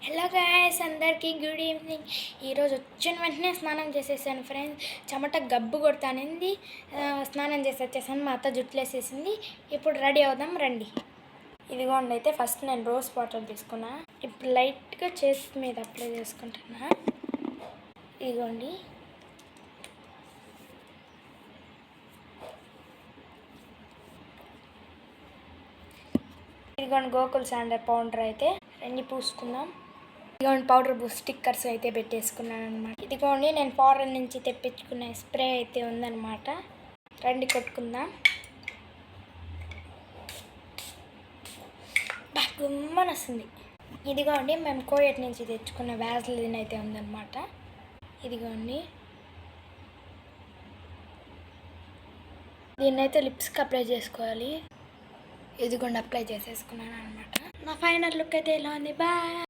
Hello guys, అందరికీ good evening. ఈరోజు వచ్చిన వెంటనే స్నానం చేసేసాను ఫ్రెండ్స్. చెమట గబ్బు కొడతానింది. స్నానం చేసి వచ్చేసాను. మా అత్త జుట్లు వేసేసింది. ఇప్పుడు రెడీ అవుదాం రండి. ఇదిగోండి, అయితే ఫస్ట్ నేను రోజ్ వాటర్ తీసుకున్నా. ఇప్పుడు లైట్గా చేతి మీద అప్లై చేసుకుంటున్నా. ఇదిగోండి, గోకుల్ శాండర్ పౌడర్ అయితే రండి పూసుకుందాం. ఇదిగోండి, పౌడర్ స్టిక్కర్స్ అయితే పెట్టేసుకున్నాను అనమాట. ఇదిగోండి, నేను ఫారెన్ నుంచి తెప్పించుకునే స్ప్రే అయితే ఉందన్నమాట. రండి కొట్టుకుందాం. గుమ్మని వస్తుంది. ఇదిగోండి, మేము కోయట్ నుంచి తెచ్చుకున్న వ్యాజ్లిన్ అయితే ఉందన్నమాట. ఇదిగోండి, దీన్నైతే లిప్స్కి అప్లై చేసుకోవాలి. ఇదిగోండి, అప్లై చేసేసుకున్నాను అనమాట. నా ఫైనల్ లుక్ అయితే ఇలా ఉంది. బాయ్.